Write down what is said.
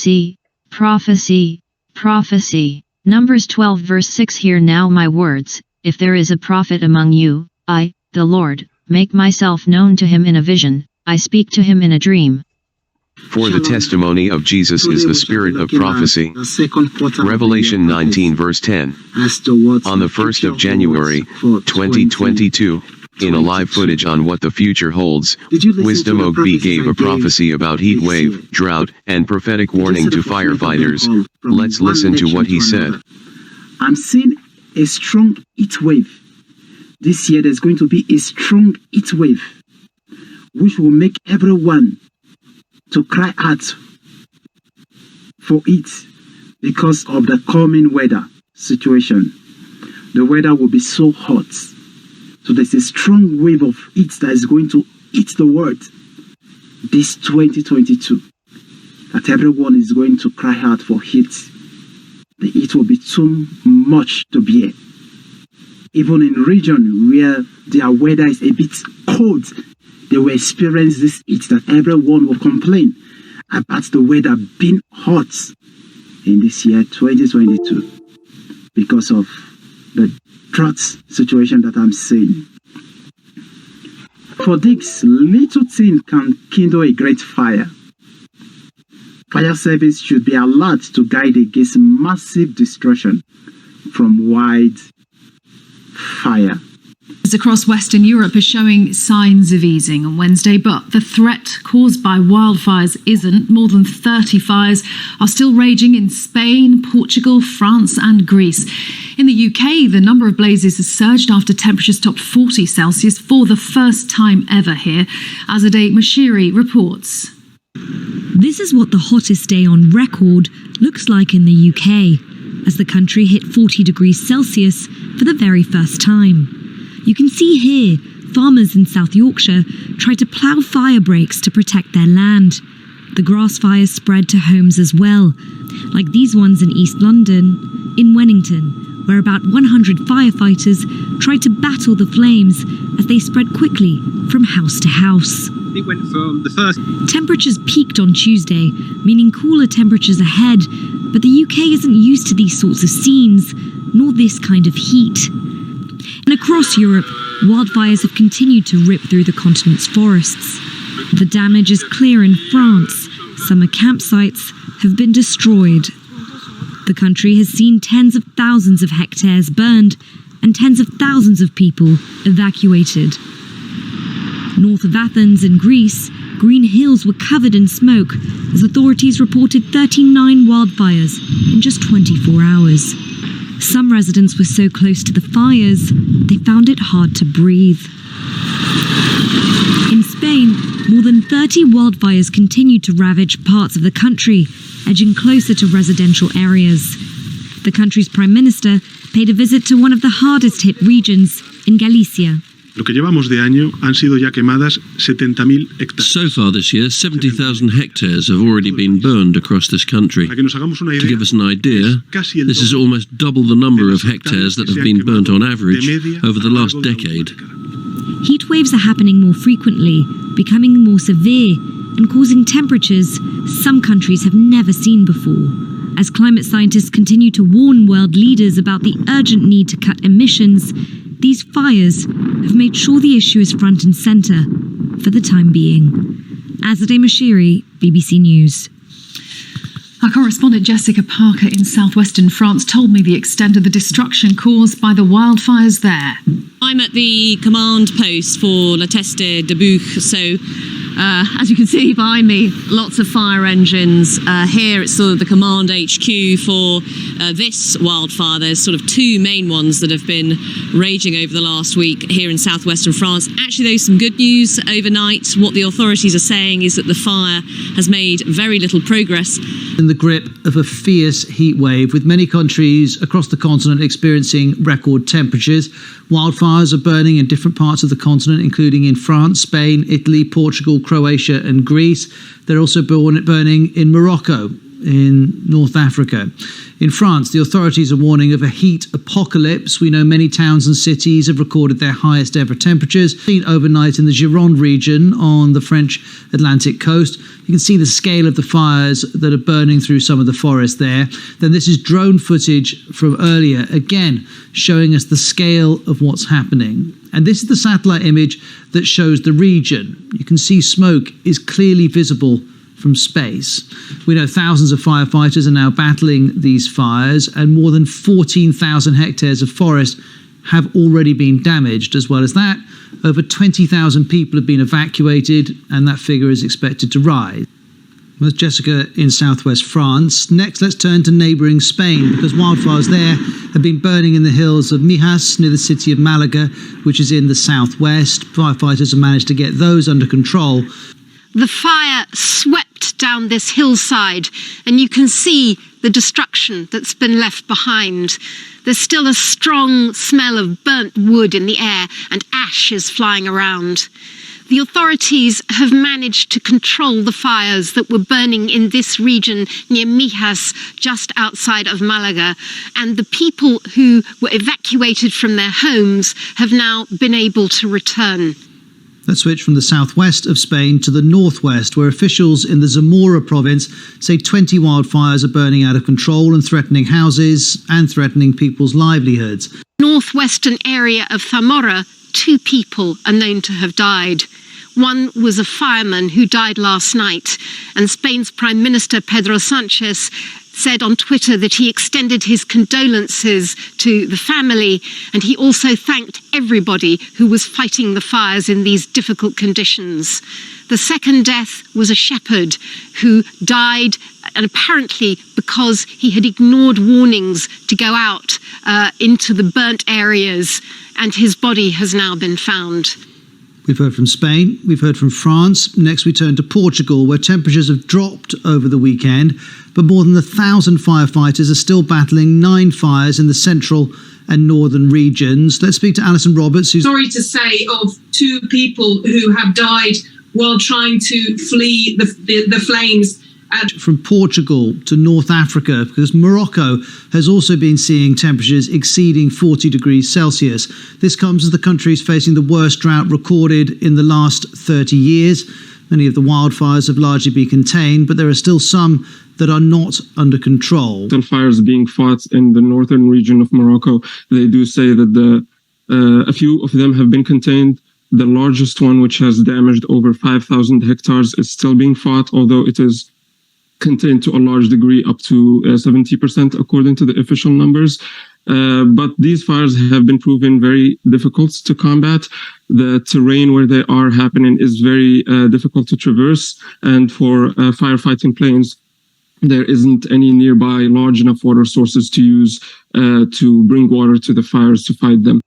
prophecy, prophecy, prophecy. Numbers 12 verse 6. Hear now my words, if there is a prophet among you, I, the Lord, make myself known to him in a vision, I speak to him in a dream. For the testimony of Jesus is the spirit of prophecy. Revelation 19 verse 10. On the 1st of January, 2022, in a live footage on what the future holds, Wisdom OB gave a prophecy about heat wave, drought, and prophetic warning to firefighters. Let's listen to what he said. I'm seeing a strong heat wave. This year there's going to be a strong heat wave, which will make everyone to cry out for it because of the coming weather situation. The weather will be so hot. So there's a strong wave of heat that is going to hit the world this 2022. That everyone is going to cry out for heat. The heat will be too much to bear. Even in region where their weather is a bit cold, they will experience this heat that everyone will complain about the weather being hot in this year 2022 because of the drought situation that I'm seeing. For this little thing can kindle a great fire. Fire service should be alert to guide against massive destruction from wildfire. Across Western Europe are showing signs of easing on Wednesday, but the threat caused by wildfires isn't. More than 30 fires are still raging in Spain, Portugal, France and Greece. In the UK, the number of blazes has surged after temperatures topped 40 Celsius for the first time ever here. Azadeh Mashiri reports. This is what the hottest day on record looks like in the UK, as the country hit 40 degrees Celsius for the very first time. You can see here, farmers in South Yorkshire try to plough fire breaks to protect their land. The grass fires spread to homes as well, like these ones in East London, in Wennington, where about 100 firefighters tried to battle the flames as they spread quickly from house to house. It went from the first... Temperatures peaked on Tuesday, meaning cooler temperatures ahead, but the UK isn't used to these sorts of scenes, nor this kind of heat. And across Europe, wildfires have continued to rip through the continent's forests. The damage is clear in France. Summer campsites have been destroyed. The country has seen tens of thousands of hectares burned and tens of thousands of people evacuated. North of Athens in Greece, green hills were covered in smoke as authorities reported 39 wildfires in just 24 hours. Some residents were so close to the fires, they found it hard to breathe. In Spain, more than 30 wildfires continued to ravage parts of the country, edging closer to residential areas. The country's prime minister paid a visit to one of the hardest hit regions, in Galicia. Lo que llevamos de año han sido ya quemadas 70.000 hectáreas. So far this year, 70,000 hectares have already been burned across this country. To give us an idea, this is almost double the number of hectares that have been burnt on average over the last decade. Heat waves are happening more frequently, becoming more severe, and causing temperatures some countries have never seen before. As climate scientists continue to warn world leaders about the urgent need to cut emissions, these fires have made sure the issue is front and centre for the time being. Azadeh Mashiri, BBC News. Our correspondent Jessica Parker in southwestern France told me the extent of the destruction caused by the wildfires there. I'm at the command post for La Teste de Bouche, so as you can see behind me, lots of fire engines. Here it's sort of the command HQ for this wildfire. There's sort of two main ones that have been raging over the last week here in southwestern France. Actually, there's some good news overnight. What the authorities are saying is that the fire has made very little progress. In the grip of a fierce heat wave, with many countries across the continent experiencing record temperatures. Wildfires are burning in different parts of the continent, including in France, Spain, Italy, Portugal, Croatia and Greece. They're also burning in Morocco, in North Africa. In France, the authorities are warning of a heat apocalypse. We know many towns and cities have recorded their highest ever temperatures. Seen overnight in the Gironde region on the French Atlantic coast. You can see the scale of the fires that are burning through some of the forest there. Then this is drone footage from earlier, again showing us the scale of what's happening. And this is the satellite image that shows the region. You can see smoke is clearly visible from space. We know thousands of firefighters are now battling these fires, and more than 14,000 hectares of forest have already been damaged. As well as that, over 20,000 people have been evacuated, and that figure is expected to rise. That's Jessica in southwest France. Next, let's turn to neighbouring Spain, because wildfires there have been burning in the hills of Mijas, near the city of Malaga, which is in the southwest. Firefighters have managed to get those under control. The fire swept down this hillside, and you can see the destruction that's been left behind. There's still a strong smell of burnt wood in the air, and ash is flying around. The authorities have managed to control the fires that were burning in this region near Mijas, just outside of Malaga, and the people who were evacuated from their homes have now been able to return. Let's switch from the southwest of Spain to the northwest, where officials in the Zamora province say 20 wildfires are burning out of control and threatening houses and threatening people's livelihoods. Northwestern area of Zamora, 2 people are known to have died. One was a fireman who died last night, and Spain's Prime Minister Pedro Sanchez said on Twitter that he extended his condolences to the family, and he also thanked everybody who was fighting the fires in these difficult conditions. The second death was a shepherd who died, and apparently because he had ignored warnings to go out into the burnt areas, and his body has now been found. We've heard from Spain, we've heard from France. Next we turn to Portugal, where temperatures have dropped over the weekend, but more than 1,000 firefighters are still battling 9 fires in the central and northern regions. Let's speak to Alison Roberts, who's... Sorry to say of 2 people who have died while trying to flee the flames. From Portugal to North Africa, because Morocco has also been seeing temperatures exceeding 40 degrees Celsius. This comes as the country is facing the worst drought recorded in the last 30 years. Many of the wildfires have largely been contained, but there are still some that are not under control. Fires being fought in the northern region of Morocco. They do say that a few of them have been contained. The largest one, which has damaged over 5,000 hectares, is still being fought, although it is contained to a large degree, up to 70% according to the official numbers. But these fires have been proven very difficult to combat. The terrain where they are happening is very difficult to traverse, and for firefighting planes, there isn't any nearby large enough water sources to use to bring water to the fires to fight them.